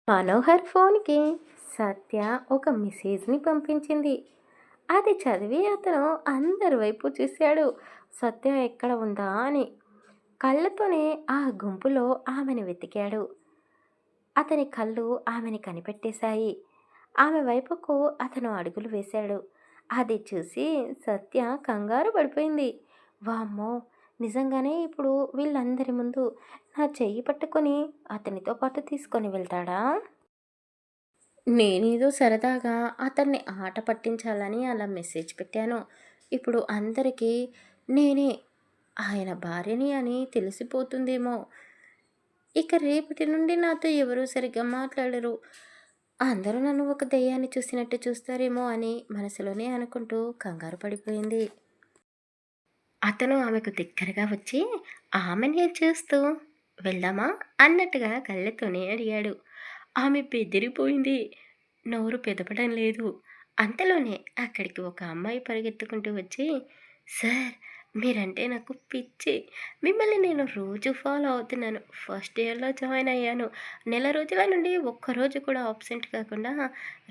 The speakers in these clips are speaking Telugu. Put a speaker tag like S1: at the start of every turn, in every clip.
S1: మనోహర్ ఫోన్కి సత్య ఒక మెసేజ్ని పంపించింది. అది చదివి అతను అందరి వైపు చూశాడు. సత్య ఎక్కడ ఉందా అని. కళ్ళతోనే ఆ గుంపులో ఆమెను వెతికాడు. అతని కళ్ళు ఆమెని కనిపెట్టేశాయి. ఆమె వైపుకు అతను అడుగులు వేశాడు. అది చూసి సత్య కంగారు పడిపోయింది. వామ్మో! నిజంగానే ఇప్పుడు వీళ్ళందరి ముందు నా చెయ్యి పట్టుకొని అతనితో పాటు తీసుకొని వెళ్తాడా? నేనేదో సరదాగా అతన్ని ఆట పట్టించాలని అలా మెసేజ్ పెట్టాను. ఇప్పుడు అందరికీ నేనే ఆయన భార్యని అని తెలిసిపోతుందేమో. ఇక రేపటి నుండి నాతో ఎవరూ సరిగ్గా మాట్లాడరు. అందరూ నన్ను ఒక దెయ్యాన్ని చూసినట్టు చూస్తారేమో అని మనసులోనే అనుకుంటూ కంగారు పడిపోయింది. అతను ఆమెకు దగ్గరగా వచ్చి ఆమెనే చూస్తూ వెళ్దామా అన్నట్టుగా కళ్ళతోనే అడిగాడు. ఆమె బెదిరిపోయింది. నోరు పెదపడం లేదు. అంతలోనే అక్కడికి ఒక అమ్మాయి పరిగెత్తుకుంటూ వచ్చి, సార్ మీరంటే నాకు పిచ్చి. మిమ్మల్ని నేను రోజు ఫాలో అవుతున్నాను. ఫస్ట్ ఇయర్లో జాయిన్ అయ్యాను. నెల రోజుల నుండి ఒక్కరోజు కూడా ఆబ్సెంట్ కాకుండా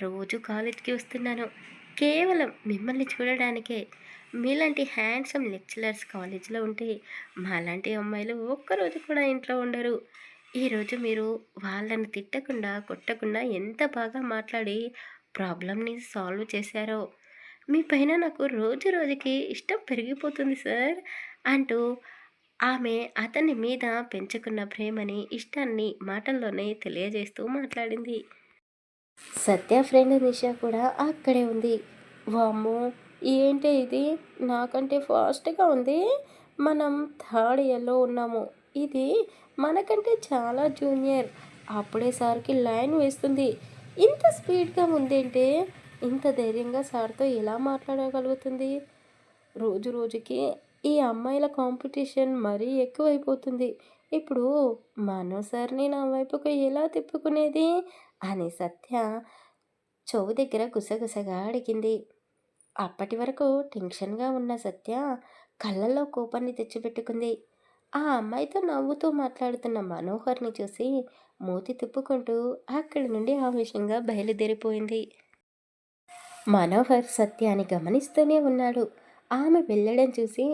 S1: రోజు కాలేజ్కి వస్తున్నాను. కేవలం మిమ్మల్ని చూడడానికే. మీలాంటి హ్యాండ్సమ్ లెక్చరర్స్ కాలేజీలో ఉంటే మాలాంటి అమ్మాయిలు ఒక్కరోజు కూడా ఇంట్లో ఉండరు. ఈరోజు మీరు వాళ్ళని తిట్టకుండా, కొట్టకుండా ఎంత బాగా మాట్లాడి ప్రాబ్లమ్‌ని సాల్వ్ చేశారో. మీ పైన నాకు రోజు రోజుకి ఇష్టం పెరిగిపోతుంది సార్ అంటూ ఆమె అతని మీద పెంచుకున్న ప్రేమని, ఇష్టాన్ని మాటల్లోనే తెలియజేస్తూ మాట్లాడింది. సత్య ఫ్రెండ్ నిషా కూడా అక్కడే ఉంది. వామ్మో! ఏంటే ఇది? నాకంటే ఫాస్ట్‌గా ఉంది. మనం థర్డ్ ఇయర్‌లో ఉన్నాము. ఇది మనకంటే చాలా జూనియర్. అప్పుడే సార్‌కి లైన్ వేస్తుంది. ఇంత స్పీడ్‌గా ఉందేంటే? ఇంత ధైర్యంగా సార్‌తో ఎలా మాట్లాడగలుగుతుంది? రోజు రోజుకి ఈ అమ్మాయిల కాంపిటీషన్ మరీ ఎక్కువైపోతుంది. ఇప్పుడు మనో సార్‌ని నా వైపుకు ఎలా తిప్పుకునేది? అని సత్య చెవు దగ్గర గుసగుసగా అడిగింది. అప్పటి వరకు టెన్షన్‌గా ఉన్న సత్య కళ్ళల్లో కోపాన్ని తెచ్చిపెట్టుకుంది. ఆ అమ్మాయితో నవ్వుతూ మాట్లాడుతున్న మనోహర్‌ని చూసి మూతి తిప్పుకుంటూ అక్కడి నుండి ఆవేశంగా బయలుదేరిపోయింది. మనోహర్ సత్యాన్ని గమనిస్తూనే ఉన్నాడు. ఆమె వెళ్ళడం చూసి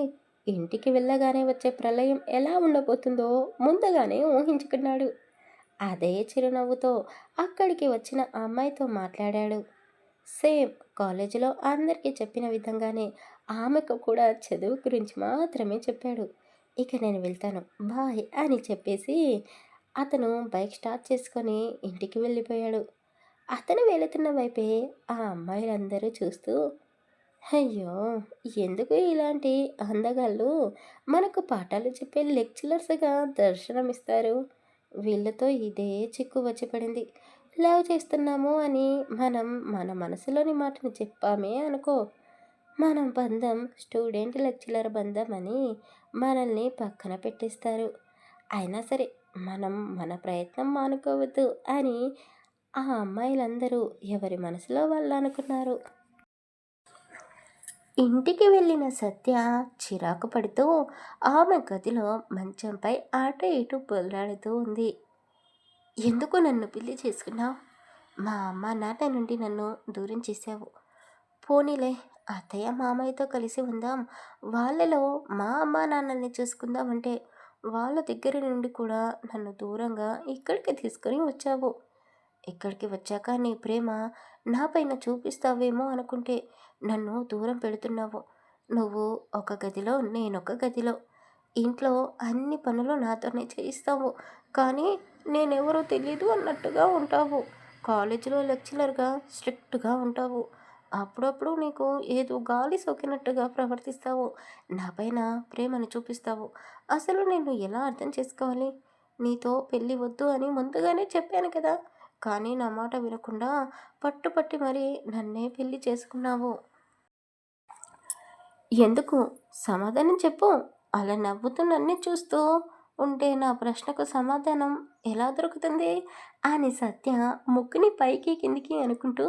S1: ఇంటికి వెళ్ళగానే వచ్చే ప్రళయం ఎలా ఉండబోతుందో ముందుగానే ఊహించుకున్నాడు. అదే చిరునవ్వుతో అక్కడికి వచ్చిన అమ్మాయితో మాట్లాడాడు. సేమ్ కాలేజీలో అందరికీ చెప్పిన విధంగానే ఆమెకు కూడా చదువు గురించి మాత్రమే చెప్పాడు. ఇక నేను వెళ్తాను బాయ్ అని చెప్పేసి అతను బైక్ స్టార్ట్ చేసుకొని ఇంటికి వెళ్ళిపోయాడు. అతను వెళుతున్న వైపే ఆ అమ్మాయిలందరూ చూస్తూ, అయ్యో! ఎందుకు ఇలాంటి అందగాళ్ళు మనకు పాఠాలు చెప్పే లెక్చరర్స్‌గా దర్శనమిస్తారు. వీళ్ళతో ఇదే చిక్కు వచ్చి పడింది. లవ్ చేస్తున్నాము అని మనం మన మనసులోని మాటని చెప్పామే అనుకో, మన బంధం స్టూడెంట్ లెక్చరర్ బంధం అని మనల్ని పక్కన పెట్టేస్తారు. అయినా సరే మనం మన ప్రయత్నం మానుకోవద్దు అని ఆ అమ్మాయిలందరూ ఎవరి మనసులో వాళ్ళు అనుకున్నారు. ఇంటికి వెళ్ళిన సత్య చిరాకు పడుతూ ఆమె గదిలో మంచంపై అటు ఇటు పొర్లాడుతూ ఉంది. ఎందుకు నన్ను పెళ్లి చేసుకున్నావు? మా అమ్మ నాన్న నుండి నన్ను దూరం చేశావు. పోనీలే అత్తయ్య మామయ్యతో కలిసి ఉందాం. వాళ్ళలో మా అమ్మ నాన్నల్ని చూసుకుందామంటే వాళ్ళ దగ్గర నుండి కూడా నన్ను దూరంగా ఇక్కడికి తీసుకొని వచ్చావు. ఇక్కడికి వచ్చాక నీ ప్రేమ నాపైన చూపిస్తావేమో అనుకుంటే నన్ను దూరం పెడుతున్నావు. నువ్వు ఒక గదిలో నేనొక గదిలో. ఇంట్లో అన్ని పనులు నాతోనే చేయిస్తావు. కానీ నేనెవరో తెలీదు అన్నట్టుగా ఉంటావు. కాలేజీలో లెక్చరర్గా స్ట్రిక్ట్గా ఉంటావు. అప్పుడప్పుడు నీకు ఏదో గాలి సోకినట్టుగా ప్రవర్తిస్తావు. నాపైన ప్రేమను చూపిస్తావు. అసలు నేను ఎలా అర్థం చేసుకోవాలి? నీతో పెళ్ళి వద్దు అని ముందుగానే చెప్పాను కదా! కానీ నా మాట వినకుండా పట్టుపట్టి మరీ నన్నే పెళ్లి చేసుకున్నావు. ఎందుకు? సమాధానం చెప్పు. అలా నవ్వుతూ నన్నే చూస్తూ ఉంటే నా ప్రశ్నకు సమాధానం ఎలా దొరుకుతుంది? అని సత్య ముక్కుని పైకి కిందికి అనుకుంటూ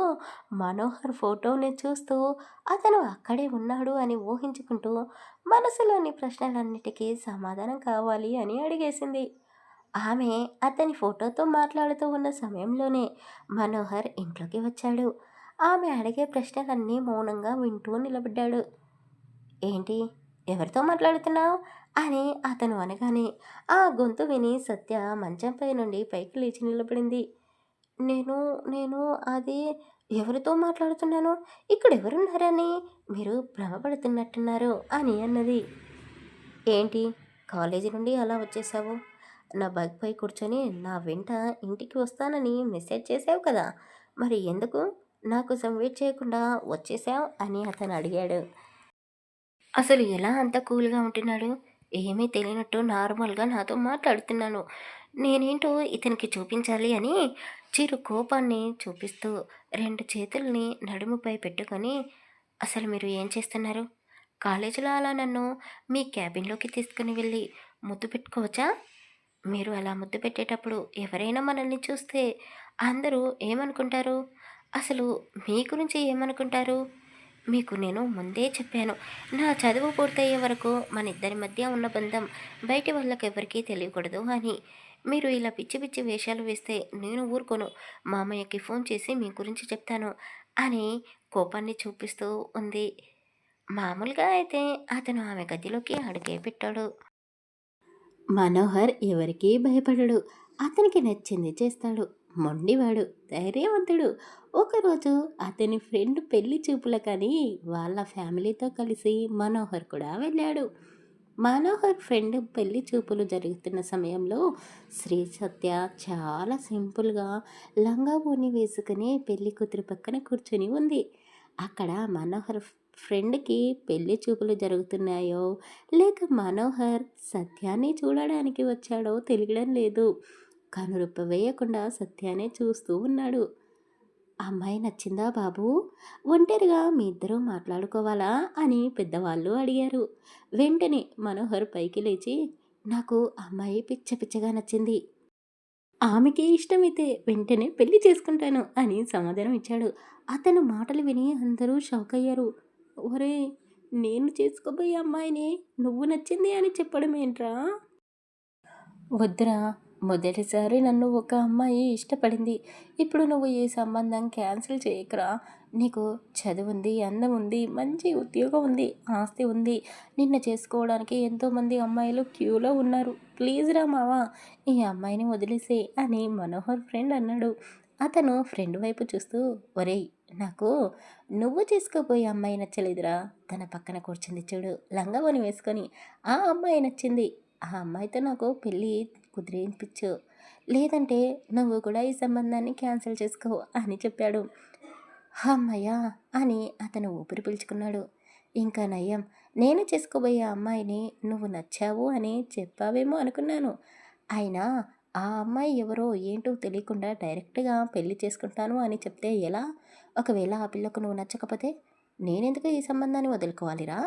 S1: మనోహర్ ఫోటోని చూస్తూ అతను అక్కడే ఉన్నాడు అని ఊహించుకుంటూ మనసులోని ప్రశ్నలన్నిటికీ సమాధానం కావాలి అని అడిగేసింది. ఆమె అతని ఫోటోతో మాట్లాడుతూ ఉన్న సమయంలోనే మనోహర్ ఇంట్లోకి వచ్చాడు. ఆమె అడిగే ప్రశ్నలన్నీ మౌనంగా వింటూ నిలబడ్డాడు. ఏంటి? ఎవరితో మాట్లాడుతున్నావు? అని అతను అనగానే ఆ గొంతు విని సత్య మంచంపై నుండి పైకి లేచి నిలబడింది. నేను నేను అది ఎవరితో మాట్లాడుతున్నాను? ఇక్కడెవరున్నారని మీరు భ్రమపడుతున్నట్టున్నారు అని అన్నది. ఏంటి? కాలేజీ నుండి అలా వచ్చేసావు? నా బైక్‌పై కూర్చొని నా వెంట ఇంటికి వస్తానని మెసేజ్ చేసావు కదా! మరి ఎందుకు నాకు వెయిట్ చేయకుండా వచ్చేసావు అని అతను అడిగాడు. అసలు ఎలా అంత కూల్‌గా ఉంటున్నాడు? ఏమీ తెలియనట్టు నార్మల్‌గా నాతో మాట్లాడుతున్నాను. నేనేంటో ఇతనికి చూపించాలి అని చిరు కోపాన్ని చూపిస్తూ 2 చేతుల్ని నడుముపై పెట్టుకొని, "అసలు మీరు ఏం చేస్తున్నారు? కాలేజీలో అలా నన్ను మీ క్యాబిన్‌లోకి తీసుకొని వెళ్ళి ముద్దు పెట్టుకోవచ్చా? మీరు అలా ముద్దు పెట్టేటప్పుడు ఎవరైనా మనల్ని చూస్తే అందరూ ఏమనుకుంటారు? అసలు మీ గురించి ఏమనుకుంటారు? మీకు నేను ముందే చెప్పాను. నా చదువు పూర్తయ్యే వరకు మనిద్దరి మధ్య ఉన్న బంధం బయటి వాళ్ళకెవ్వరికీ తెలియకూడదు అని. మీరు ఇలా పిచ్చి పిచ్చి వేషాలు వేస్తే నేను ఊరుకోను. మామయ్యకి ఫోన్ చేసి మీ గురించి చెప్తాను" అని కోపాన్ని చూపిస్తూ ఉంది. మామూలుగా అయితే అతను ఆమె గదిలోకి అడుగే పెట్టాడు. మనోహర్ ఎవరికీ భయపడడు. అతనికి నచ్చింది చేస్తాడు. మొండివాడు, ధైర్యవంతుడు. ఒకరోజు అతని ఫ్రెండ్ పెళ్లి చూపులకని వాళ్ళ ఫ్యామిలీతో కలిసి మనోహర్ కూడా వెళ్ళాడు. మనోహర్ ఫ్రెండ్ పెళ్లి చూపులు జరుగుతున్న సమయంలో శ్రీ సత్య చాలా సింపుల్గా లంగా ఓణి వేసుకుని పెళ్లి కూతురు పక్కన కూర్చుని ఉంది. అక్కడ మనోహర్ ఫ్రెండ్కి పెళ్లి చూపులు జరుగుతున్నాయో లేక మనోహర్ సత్యాన్ని చూడడానికి వచ్చాడో తెలియడం లేదు. కనురెప్ప వేయకుండా సత్యానే చూస్తూ ఉన్నాడు. అమ్మాయి నచ్చిందా బాబూ? ఒంటరిగా మీ ఇద్దరూ మాట్లాడుకోవాలా అని పెద్దవాళ్ళు అడిగారు. వెంటనే మనోహర్ పైకి లేచి, నాకు అమ్మాయి పిచ్చ పిచ్చగా నచ్చింది. ఆమెకి ఇష్టమైతే వెంటనే పెళ్లి చేసుకుంటాను అని సమాధానం ఇచ్చాడు. అతను మాటలు విని అందరూ షాక్ అయ్యారు. ఒరేయ్! నేను చేసుకోబోయే అమ్మాయిని నువ్వు నచ్చింది అని చెప్పడం ఏంట్రా? వద్దురా, మొదటిసారి నన్ను ఒక అమ్మాయి ఇష్టపడింది. ఇప్పుడు నువ్వు ఈ సంబంధం క్యాన్సిల్ చేయకురా. నీకు చదువుంది, అందం ఉంది, మంచి ఉద్యోగం ఉంది, ఆస్తి ఉంది. నిన్ను చేసుకోవడానికి ఎంతోమంది అమ్మాయిలు క్యూలో ఉన్నారు. ప్లీజ్ రా మావా, ఈ అమ్మాయిని వదిలేసేయ్ అని మనోహర్ ఫ్రెండ్ అన్నాడు. అతను ఫ్రెండ్ వైపు చూస్తూ, ఒరేయ్! నాకు నువ్వు చేసుకోబోయే అమ్మాయి నచ్చలేదురా. తన పక్కన కూర్చుంది చూడు లంగావోని వేసుకొని, ఆ అమ్మాయి నచ్చింది. ఆ అమ్మాయితో నాకు పెళ్ళి కుదిరించు. లేదంటే నువ్వు కూడా ఈ సంబంధాన్ని క్యాన్సిల్ చేసుకో అని చెప్పాడు. హమ్మయ్య! అని అతను ఊపిరి పీల్చుకున్నాడు. ఇంకా నయం, నేను చేసుకోబోయే అమ్మాయిని నువ్వు నచ్చావు అని చెప్పావేమో అనుకున్నాను. అయినా ఆ అమ్మాయి ఎవరో ఏంటో తెలియకుండా డైరెక్ట్‌గా పెళ్లి చేసుకుంటాను అని చెప్తే ఎలా? ఒకవేళ ఆ పిల్లకు నువ్వు నచ్చకపోతే నేనెందుకు ఈ సంబంధాన్ని వదులుకోవాలిరా?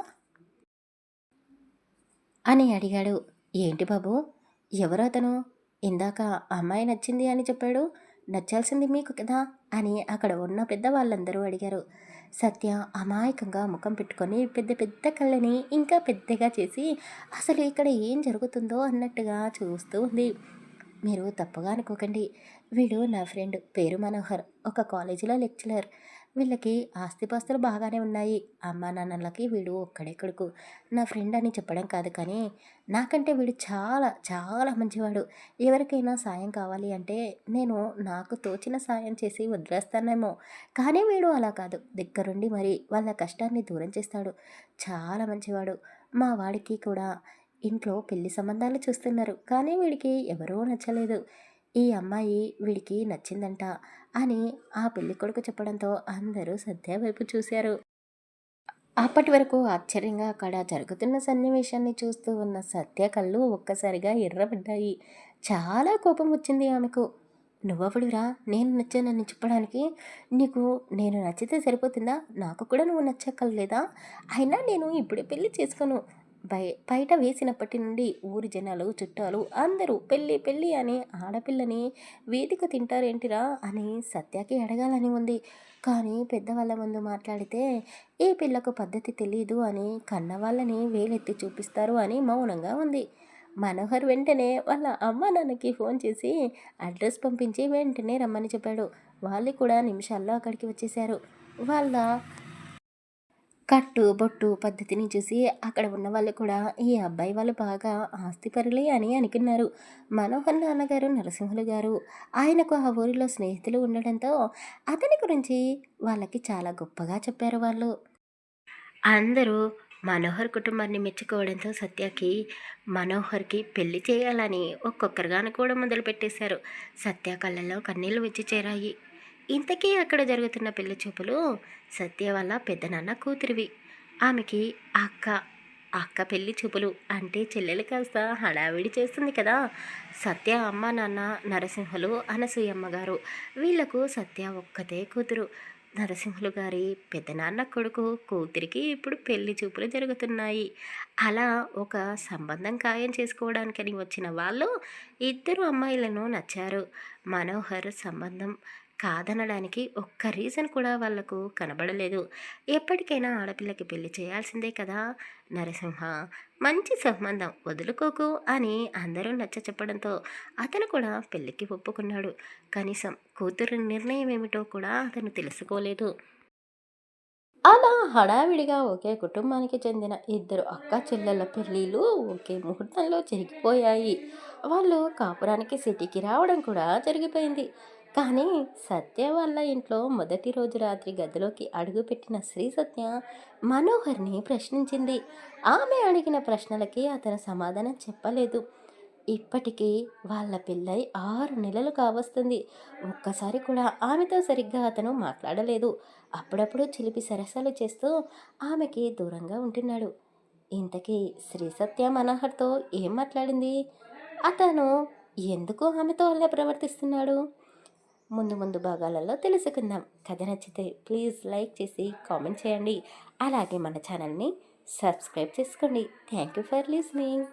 S1: అని అడిగాడు. ఏంటి బాబు? ఎవరతను? ఇందాక అమ్మాయి నచ్చింది అని చెప్పాడు. నచ్చాల్సింది మీకు కదా అని అక్కడ ఉన్న పెద్దవాళ్ళందరూ అడిగారు. సత్య అమాయకంగా ముఖం పెట్టుకొని పెద్ద పెద్ద కళ్ళని ఇంకా పెద్దగా చేసి అసలు ఇక్కడ ఏం జరుగుతుందో అన్నట్టుగా చూస్తూ ఉంది. మీరు తప్పుగా అనుకోకండి. వీడు నా ఫ్రెండ్ పేరు మనోహర్. ఒక కాలేజీలో లెక్చరర్. వీళ్ళకి ఆస్తిపాస్తులు బాగానే ఉన్నాయి. అమ్మా నాన్నలకి వీడు ఒక్కడే కొడుకు. నా ఫ్రెండ్ అని చెప్పడం కాదు కానీ, నాకంటే వీడు చాలా చాలా మంచివాడు. ఎవరికైనా సాయం కావాలి అంటే నేను నాకు తోచిన సాయం చేసి వదిలేస్తానేమో. కానీ వీడు అలా కాదు. దగ్గరుండి మరి వాళ్ళ కష్టాన్ని దూరం చేస్తాడు. చాలా మంచివాడు. మా వాడికి కూడా ఇంట్లో పెళ్లి సంబంధాలు చూస్తున్నారు. కానీ వీడికి ఎవరూ నచ్చలేదు. ఈ అమ్మాయి వీడికి నచ్చిందంట అని ఆ పెళ్ళికొడుకు చెప్పడంతో అందరూ సత్య వైపు చూశారు. అప్పటి వరకు ఆశ్చర్యంగా అక్కడ జరుగుతున్న సన్నివేశాన్ని చూస్తూ ఉన్న సత్య కళ్ళు ఒక్కసారిగా ఎర్రబడ్డాయి. చాలా కోపం వచ్చింది ఆమెకు. నువ్వెవడురా నేను నచ్చానని చెప్పడానికి? నీకు నేను నచ్చితే సరిపోతుందా? నాకు కూడా నువ్వు నచ్చక్కర్లేదా? అయినా నేను ఇప్పుడే పెళ్లి చేసుకోను. బయట వేసినప్పటి నుండి ఊరి జనాలు, చుట్టాలు అందరూ పెళ్ళి పెళ్ళి అని ఆడపిల్లని వేదిక తింటారేంటిరా అని సత్యకి అడగాలని ఉంది. కానీ పెద్దవాళ్ళ ముందు మాట్లాడితే ఈ పిల్లకు పద్ధతి తెలీదు అని కన్నవాళ్ళని వేలెత్తి చూపిస్తారు అని మౌనంగా ఉంది. మనోహర్ వెంటనే వాళ్ళ అమ్మ నాన్నకి ఫోన్ చేసి అడ్రస్ పంపించి వెంటనే రమ్మని చెప్పాడు. వాళ్ళు కూడా నిమిషాల్లో అక్కడికి వచ్చేశారు. వాళ్ళ కట్టు, బొట్టు పద్ధతిని చూసి అక్కడ ఉన్నవాళ్ళు కూడా ఈ అబ్బాయి వాళ్ళు బాగా ఆస్తిపరులే అని అనుకున్నారు. మనోహర్ నాన్నగారు నరసింహులు గారు ఆయనకు ఆ ఊరిలో స్నేహితులు ఉండడంతో అతని గురించి వాళ్ళకి చాలా గొప్పగా చెప్పారు వాళ్ళు. అందరూ మనోహర్ కుటుంబాన్ని మెచ్చుకోవడంతో సత్యకి మనోహర్‌కి పెళ్లి చేయాలని ఒక్కొక్కరుగా అనుకోవడం మొదలుపెట్టేశారు. సత్య కళ్ళల్లో కన్నీళ్లు వచ్చి చేరాయి. ఇంతకీ అక్కడ జరుగుతున్న పెళ్లి చూపులు సత్య వాళ్ళ పెద్దనాన్న కూతురివి. ఆమెకి అక్క, అక్క పెళ్లి చూపులు అంటే చెల్లెలు కాస్త హడావిడి చేస్తుంది కదా! సత్య అమ్మ, నాన్న నరసింహులు, అనసూయమ్మ గారు. వీళ్ళకు సత్య ఒక్కతే కూతురు. నరసింహులు గారి పెద్దనాన్న కొడుకు కూతురికి ఇప్పుడు పెళ్లి చూపులు జరుగుతున్నాయి. అలా ఒక సంబంధం ఖాయం చేసుకోవడానికని వచ్చిన వాళ్ళు ఇద్దరు అమ్మాయిలను నచ్చారు. మనోహర్ సంబంధం కాదనడానికి ఒక్క రీజన్ కూడా వాళ్లకు కనబడలేదు. ఎప్పటికైనా ఆడపిల్లకి పెళ్లి చేయాల్సిందే కదా నరసింహ, మంచి సంబంధం వదులుకోకు అని అందరూ నచ్చ చెప్పడంతో అతను కూడా పెళ్లికి ఒప్పుకున్నాడు. కనీసం కూతురు నిర్ణయం ఏమిటో కూడా అతను తెలుసుకోలేదు. అలా హడావిడిగా ఒకే కుటుంబానికి చెందిన ఇద్దరు అక్క చెల్లెళ్ళ పెళ్ళిళ్ళు ఒకే ముహూర్తంలో జరిగిపోయాయి. వాళ్ళు కాపురానికి సిటీకి రావడం కూడా జరిగిపోయింది. కానీ సత్య వాళ్ళ ఇంట్లో మొదటి రోజు రాత్రి గదిలోకి అడుగుపెట్టిన శ్రీ సత్య మనోహర్ని ప్రశ్నించింది. ఆమె అడిగిన ప్రశ్నలకి అతను సమాధానం చెప్పలేదు. ఇప్పటికీ వాళ్ళ పెళ్ళై 6 నెలలు కావస్తుంది. ఒక్కసారి కూడా ఆమెతో సరిగ్గా అతను మాట్లాడలేదు. అప్పుడప్పుడు చిలిపి సరసాలు చేస్తూ ఆమెకి దూరంగా ఉంటున్నాడు. ఇంతకీ శ్రీ సత్య మనోహర్తో ఏం మాట్లాడింది? అతను ఎందుకు ఆమెతో అలా ప్రవర్తిస్తున్నాడు? ముందు ముందు భాగాలలో తెలుసుకుందాం. కథ నచ్చితే ప్లీజ్ లైక్ చేసి కామెంట్ చేయండి. అలాగే మన ఛానల్ని సబ్స్క్రైబ్ చేసుకోండి. Thank you for listening.